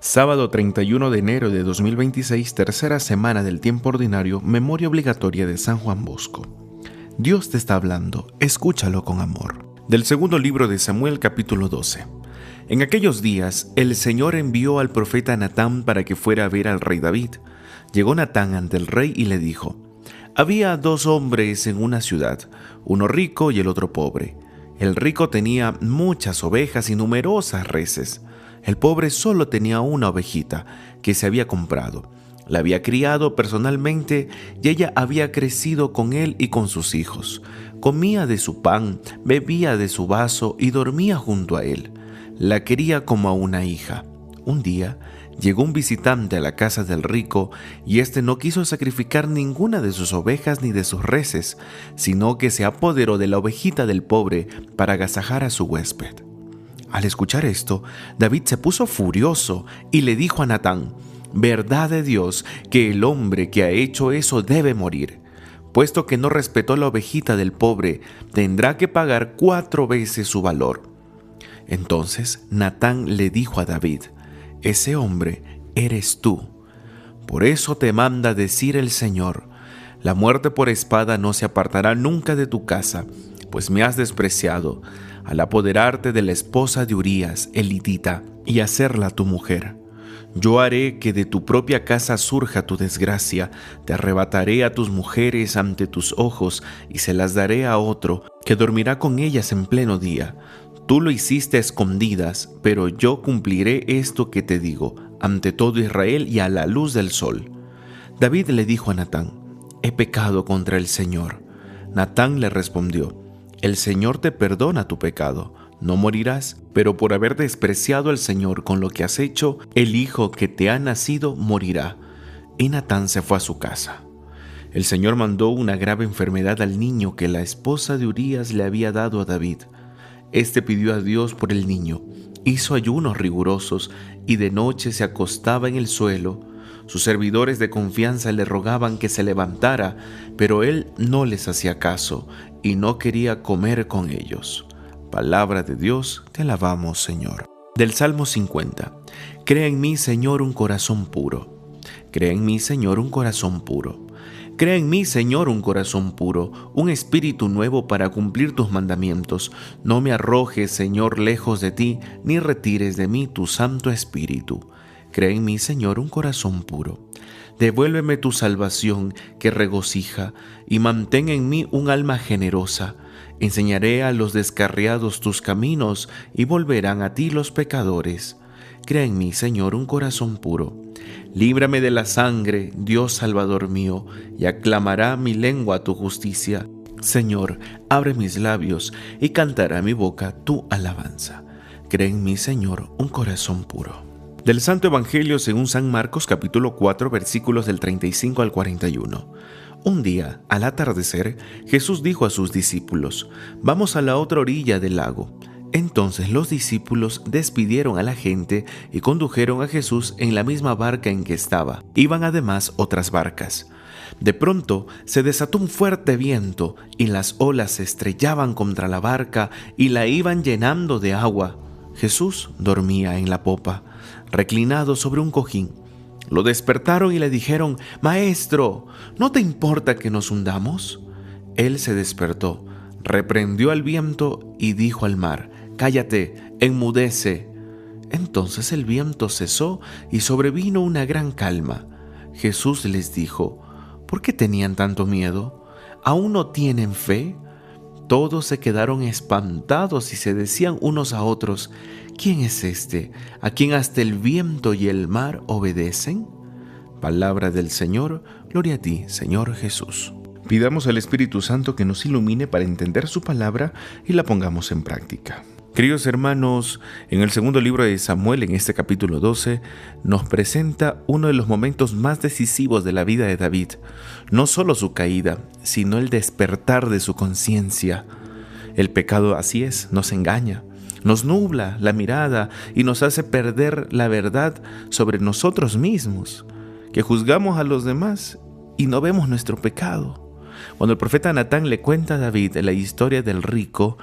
Sábado 31 de enero de 2026, tercera semana del tiempo ordinario, memoria obligatoria de San Juan Bosco. Dios te está hablando, escúchalo con amor. Del segundo libro de Samuel, capítulo 12. En aquellos días, el Señor envió al profeta Natán para que fuera a ver al rey David. Llegó Natán ante el rey y le dijo: Había dos hombres en una ciudad, uno rico y el otro pobre. El rico tenía muchas ovejas y numerosas reses. El pobre solo tenía una ovejita que se había comprado. La había criado personalmente y ella había crecido con él y con sus hijos. Comía de su pan, bebía de su vaso y dormía junto a él. La quería como a una hija. Un día llegó un visitante a la casa del rico y éste no quiso sacrificar ninguna de sus ovejas ni de sus reses, sino que se apoderó de la ovejita del pobre para agasajar a su huésped. Al escuchar esto, David se puso furioso y le dijo a Natán: «Verdad de Dios que el hombre que ha hecho eso debe morir. Puesto que no respetó la ovejita del pobre, tendrá que pagar 4 veces su valor». Entonces Natán le dijo a David: «Ese hombre eres tú. Por eso te manda decir el Señor: la muerte por espada no se apartará nunca de tu casa, pues me has despreciado al apoderarte de la esposa de Urías, el hitita, y hacerla tu mujer. Yo haré que de tu propia casa surja tu desgracia, te arrebataré a tus mujeres ante tus ojos y se las daré a otro, que dormirá con ellas en pleno día. Tú lo hiciste a escondidas, pero yo cumpliré esto que te digo, ante todo Israel y a la luz del sol». David le dijo a Natán: «He pecado contra el Señor». Natán le respondió: «El Señor te perdona tu pecado, no morirás, pero por haber despreciado al Señor con lo que has hecho, el hijo que te ha nacido morirá». Y Natán se fue a su casa. El Señor mandó una grave enfermedad al niño que la esposa de Urías le había dado a David. Este pidió a Dios por el niño, hizo ayunos rigurosos y de noche se acostaba en el suelo. Sus servidores de confianza le rogaban que se levantara, pero él no les hacía caso y no quería comer con ellos. Palabra de Dios, te alabamos, Señor. Del Salmo 50. Crea en mí, Señor, un corazón puro. Crea en mí, Señor, un corazón puro. Crea en mí, Señor, un corazón puro, un espíritu nuevo para cumplir tus mandamientos. No me arrojes, Señor, lejos de ti, ni retires de mí tu Santo Espíritu. Crea en mí, Señor, un corazón puro. Devuélveme tu salvación que regocija, y mantén en mí un alma generosa. Enseñaré a los descarriados tus caminos, y volverán a ti los pecadores. Crea en mí, Señor, un corazón puro. Líbrame de la sangre, Dios Salvador mío, y aclamará mi lengua tu justicia. Señor, abre mis labios, y cantará mi boca tu alabanza. Crea en mí, Señor, un corazón puro. Del Santo Evangelio según San Marcos, capítulo 4, versículos del 35 al 41. Un día, al atardecer, Jesús dijo a sus discípulos: «Vamos a la otra orilla del lago». Entonces los discípulos despidieron a la gente y condujeron a Jesús en la misma barca en que estaba. Iban además otras barcas. De pronto se desató un fuerte viento y las olas se estrellaban contra la barca y la iban llenando de agua. Jesús dormía en la popa, reclinado sobre un cojín. Lo despertaron y le dijeron: «Maestro, ¿no te importa que nos hundamos?». Él se despertó, reprendió al viento y dijo al mar: «Cállate, enmudece». Entonces el viento cesó y sobrevino una gran calma. Jesús les dijo: «¿Por qué tenían tanto miedo? ¿Aún no tienen fe?». Todos se quedaron espantados y se decían unos a otros: «¿Quién es este, a quien hasta el viento y el mar obedecen?». Palabra del Señor, gloria a ti, Señor Jesús. Pidamos al Espíritu Santo que nos ilumine para entender su palabra y la pongamos en práctica. Queridos hermanos, en el segundo libro de Samuel, en este capítulo 12, nos presenta uno de los momentos más decisivos de la vida de David. No solo su caída, sino el despertar de su conciencia. El pecado, así es, nos engaña, nos nubla la mirada y nos hace perder la verdad sobre nosotros mismos, que juzgamos a los demás y no vemos nuestro pecado. Cuando el profeta Natán le cuenta a David la historia del rico,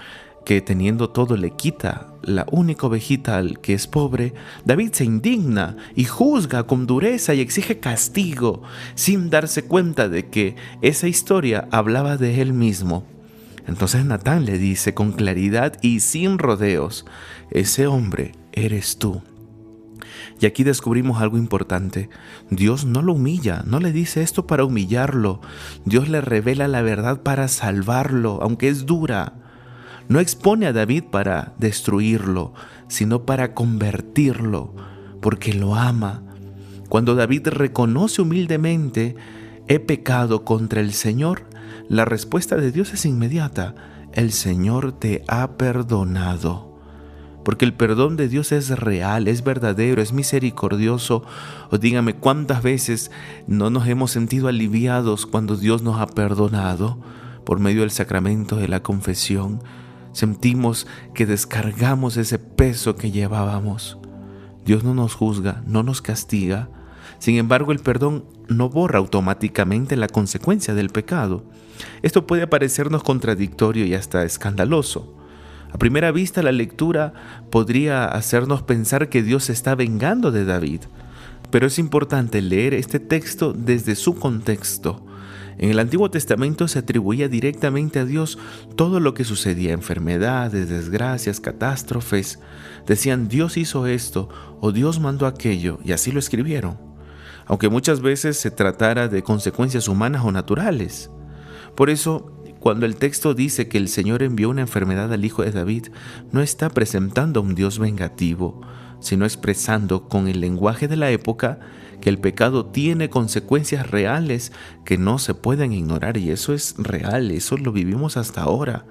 que teniendo todo le quita la única ovejita al que es pobre, David se indigna y juzga con dureza y exige castigo, sin darse cuenta de que esa historia hablaba de él mismo. Entonces Natán le dice con claridad y sin rodeos: ese hombre eres tú. Y aquí descubrimos algo importante. Dios no lo humilla, no le dice esto para humillarlo. Dios le revela la verdad para salvarlo, aunque es dura. No expone a David para destruirlo, sino para convertirlo, porque lo ama. Cuando David reconoce humildemente: he pecado contra el Señor, la respuesta de Dios es inmediata: el Señor te ha perdonado. Porque el perdón de Dios es real, es verdadero, es misericordioso. O dígame, ¿cuántas veces no nos hemos sentido aliviados cuando Dios nos ha perdonado? Por medio del sacramento de la confesión, sentimos que descargamos ese peso que llevábamos. Dios no nos juzga, no nos castiga. Sin embargo, el perdón no borra automáticamente la consecuencia del pecado. Esto puede parecernos contradictorio y hasta escandaloso. A primera vista, la lectura podría hacernos pensar que Dios se está vengando de David, pero es importante leer este texto desde su contexto. En el Antiguo Testamento se atribuía directamente a Dios todo lo que sucedía: enfermedades, desgracias, catástrofes. Decían: Dios hizo esto o Dios mandó aquello, y así lo escribieron, aunque muchas veces se tratara de consecuencias humanas o naturales. Por eso, cuando el texto dice que el Señor envió una enfermedad al hijo de David, no está presentando a un Dios vengativo, sino expresando con el lenguaje de la época que el pecado tiene consecuencias reales que no se pueden ignorar, y eso es real, eso lo vivimos hasta ahora.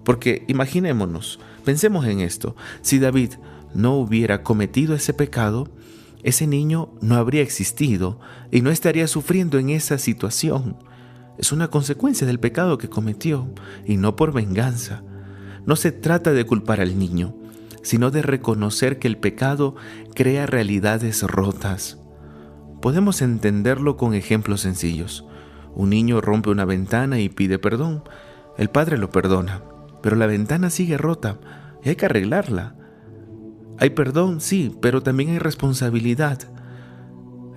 Porque imaginémonos, pensemos en esto: si David no hubiera cometido ese pecado, ese niño no habría existido y no estaría sufriendo en esa situación. Es una consecuencia del pecado que cometió y no por venganza. No se trata de culpar al niño, sino de reconocer que el pecado crea realidades rotas. Podemos entenderlo con ejemplos sencillos. Un niño rompe una ventana y pide perdón. El padre lo perdona, pero la ventana sigue rota y hay que arreglarla. Hay perdón, sí, pero también hay responsabilidad.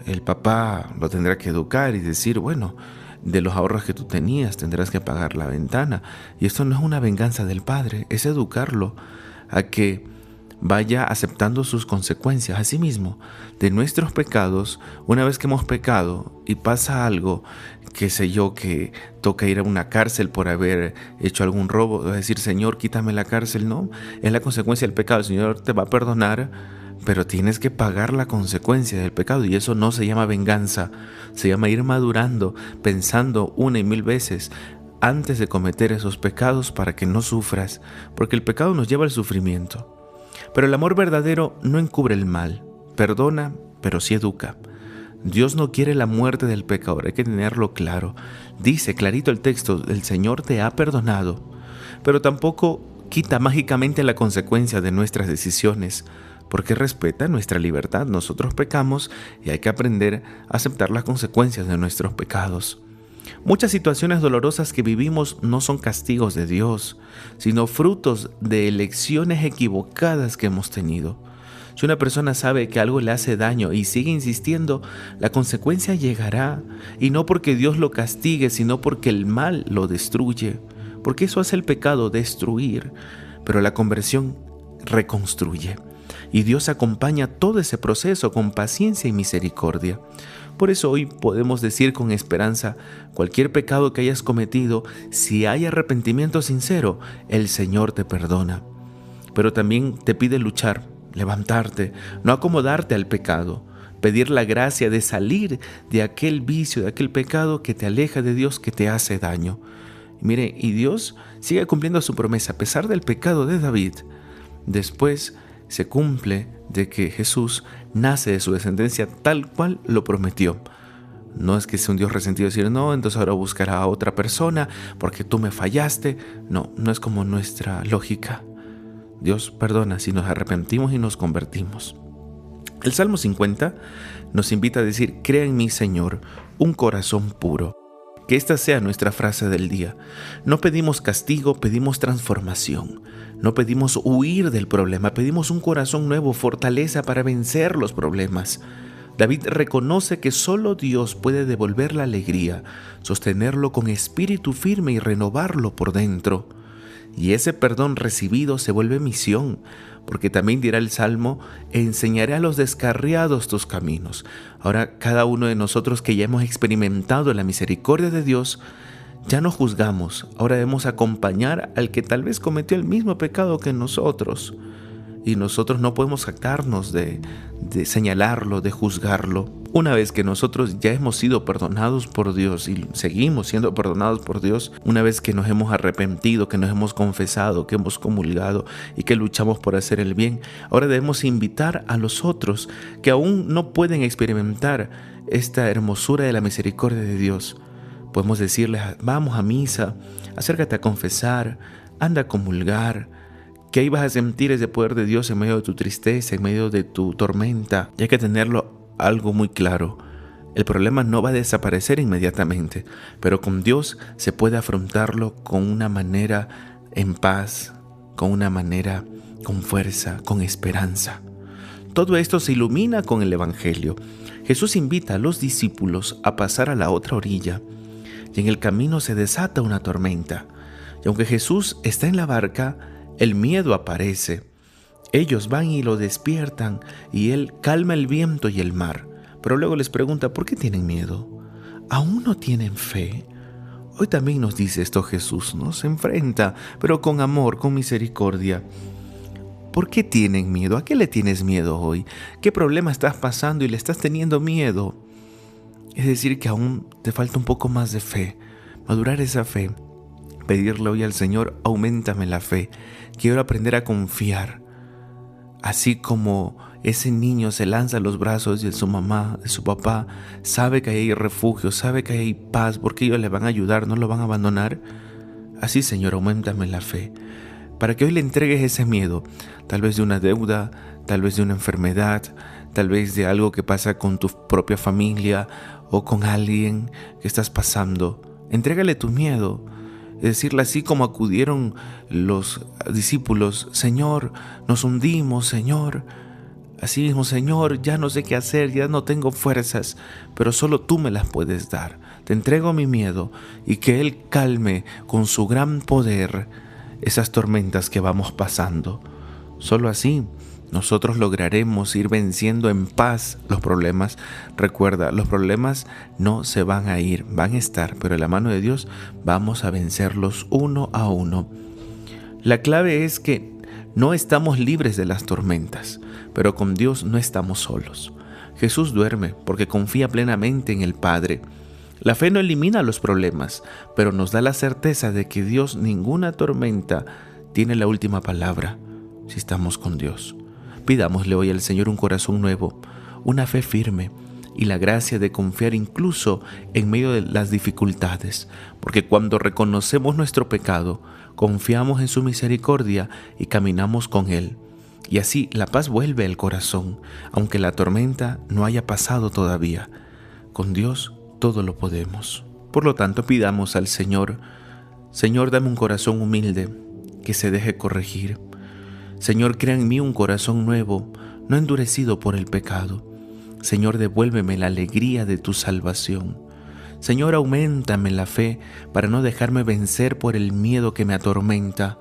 El papá lo tendrá que educar y decir: bueno, de los ahorros que tú tenías tendrás que pagar la ventana. Y esto no es una venganza del padre, es educarlo a que vaya aceptando sus consecuencias. Asimismo, de nuestros pecados, una vez que hemos pecado y pasa algo, qué sé yo, que toca ir a una cárcel por haber hecho algún robo, es decir: Señor, quítame la cárcel. No, es la consecuencia del pecado. El Señor te va a perdonar, pero tienes que pagar la consecuencia del pecado, y eso no se llama venganza, se llama ir madurando, pensando una y mil veces antes de cometer esos pecados para que no sufras, porque el pecado nos lleva al sufrimiento. Pero el amor verdadero no encubre el mal, perdona, pero sí educa. Dios no quiere la muerte del pecador, hay que tenerlo claro. Dice clarito el texto: el Señor te ha perdonado, pero tampoco quita mágicamente la consecuencia de nuestras decisiones, porque respeta nuestra libertad. Nosotros pecamos y hay que aprender a aceptar las consecuencias de nuestros pecados. Muchas situaciones dolorosas que vivimos no son castigos de Dios, sino frutos de elecciones equivocadas que hemos tenido. Si una persona sabe que algo le hace daño y sigue insistiendo, la consecuencia llegará, y no porque Dios lo castigue, sino porque el mal lo destruye, porque eso hace el pecado, destruir, pero la conversión reconstruye. Y Dios acompaña todo ese proceso con paciencia y misericordia. Por eso hoy podemos decir con esperanza: cualquier pecado que hayas cometido, si hay arrepentimiento sincero, el Señor te perdona. Pero también te pide luchar, levantarte, no acomodarte al pecado, pedir la gracia de salir de aquel vicio, de aquel pecado que te aleja de Dios, que te hace daño. Mire, y Dios sigue cumpliendo su promesa a pesar del pecado de David. Después se cumple de que Jesús nace de su descendencia tal cual lo prometió. No es que sea un Dios resentido decir: no, entonces ahora buscará a otra persona porque tú me fallaste. No, no es como nuestra lógica. Dios perdona si nos arrepentimos y nos convertimos. El Salmo 50 nos invita a decir: crea en mí, Señor, un corazón puro. Que esta sea nuestra frase del día. No pedimos castigo, pedimos transformación. No pedimos huir del problema, pedimos un corazón nuevo, fortaleza para vencer los problemas. David reconoce que solo Dios puede devolver la alegría, sostenerlo con espíritu firme y renovarlo por dentro. Y ese perdón recibido se vuelve misión, porque también dirá el Salmo: enseñaré a los descarriados tus caminos. Ahora, cada uno de nosotros que ya hemos experimentado la misericordia de Dios, ya no juzgamos, ahora debemos acompañar al que tal vez cometió el mismo pecado que nosotros. Y nosotros no podemos jactarnos de señalarlo, de juzgarlo. Una vez que nosotros ya hemos sido perdonados por Dios y seguimos siendo perdonados por Dios, una vez que nos hemos arrepentido, que nos hemos confesado, que hemos comulgado y que luchamos por hacer el bien, ahora debemos invitar a los otros que aún no pueden experimentar esta hermosura de la misericordia de Dios. Podemos decirles: vamos a misa, acércate a confesar, anda a comulgar, que ahí vas a sentir ese poder de Dios en medio de tu tristeza, en medio de tu tormenta. Y hay que tenerlo algo muy claro: el problema no va a desaparecer inmediatamente, pero con Dios se puede afrontarlo con una manera en paz, con una manera con fuerza, con esperanza. Todo esto se ilumina con el Evangelio. Jesús invita a los discípulos a pasar a la otra orilla, y en el camino se desata una tormenta. Y aunque Jesús está en la barca, el miedo aparece. Ellos van y lo despiertan, y Él calma el viento y el mar. Pero luego les pregunta: ¿por qué tienen miedo? ¿Aún no tienen fe? Hoy también nos dice esto Jesús, nos enfrenta, pero con amor, con misericordia. ¿Por qué tienen miedo? ¿A qué le tienes miedo hoy? ¿Qué problema estás pasando y le estás teniendo miedo? Es decir, que aún te falta un poco más de fe, madurar esa fe. Pedirle hoy al Señor: auméntame la fe, quiero aprender a confiar. Así como ese niño se lanza a los brazos de su mamá, de su papá, sabe que hay refugio, sabe que hay paz, porque ellos le van a ayudar, no lo van a abandonar. Así, Señor, auméntame la fe, para que hoy le entregues ese miedo, tal vez de una deuda, tal vez de una enfermedad, tal vez de algo que pasa con tu propia familia o con alguien que estás pasando. Entrégale tu miedo. Es decirle, así como acudieron los discípulos: Señor, nos hundimos, Señor. Así mismo: Señor, ya no sé qué hacer, ya no tengo fuerzas, pero solo tú me las puedes dar. Te entrego mi miedo, y que Él calme con su gran poder esas tormentas que vamos pasando. Solo así nosotros lograremos ir venciendo en paz los problemas. Recuerda, los problemas no se van a ir, van a estar, pero en la mano de Dios vamos a vencerlos uno a uno. La clave es que no estamos libres de las tormentas, pero con Dios no estamos solos. Jesús duerme porque confía plenamente en el Padre. La fe no elimina los problemas, pero nos da la certeza de que Dios, ninguna tormenta, tiene la última palabra si estamos con Dios. Pidámosle hoy al Señor un corazón nuevo, una fe firme y la gracia de confiar incluso en medio de las dificultades, porque cuando reconocemos nuestro pecado, confiamos en su misericordia y caminamos con Él. Y así la paz vuelve al corazón, aunque la tormenta no haya pasado todavía. Con Dios todo lo podemos. Por lo tanto, pidamos al Señor: Señor, dame un corazón humilde que se deje corregir. Señor, crea en mí un corazón nuevo, no endurecido por el pecado. Señor, devuélveme la alegría de tu salvación. Señor, auméntame la fe para no dejarme vencer por el miedo que me atormenta.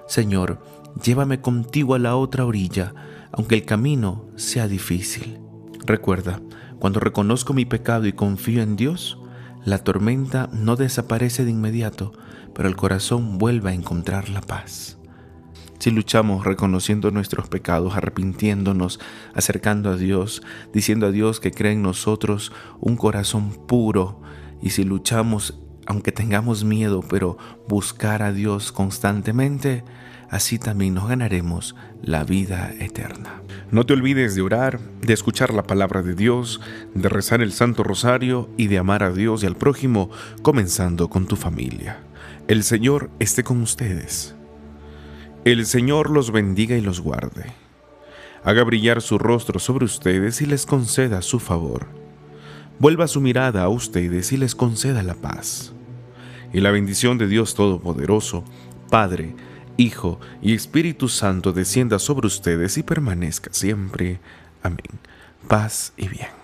Señor, llévame contigo a la otra orilla, aunque el camino sea difícil. Recuerda, cuando reconozco mi pecado y confío en Dios, la tormenta no desaparece de inmediato, pero el corazón vuelve a encontrar la paz. Si luchamos reconociendo nuestros pecados, arrepintiéndonos, acercando a Dios, diciendo a Dios que cree en nosotros un corazón puro, y si luchamos, aunque tengamos miedo, pero buscar a Dios constantemente, así también nos ganaremos la vida eterna. No te olvides de orar, de escuchar la palabra de Dios, de rezar el Santo Rosario y de amar a Dios y al prójimo, comenzando con tu familia. El Señor esté con ustedes. El Señor los bendiga y los guarde. Haga brillar su rostro sobre ustedes y les conceda su favor. vuelva su mirada a ustedes y les conceda la paz. Y la bendición de Dios Todopoderoso, Padre, Hijo y Espíritu Santo descienda sobre ustedes y permanezca siempre. Amén. Paz y bien.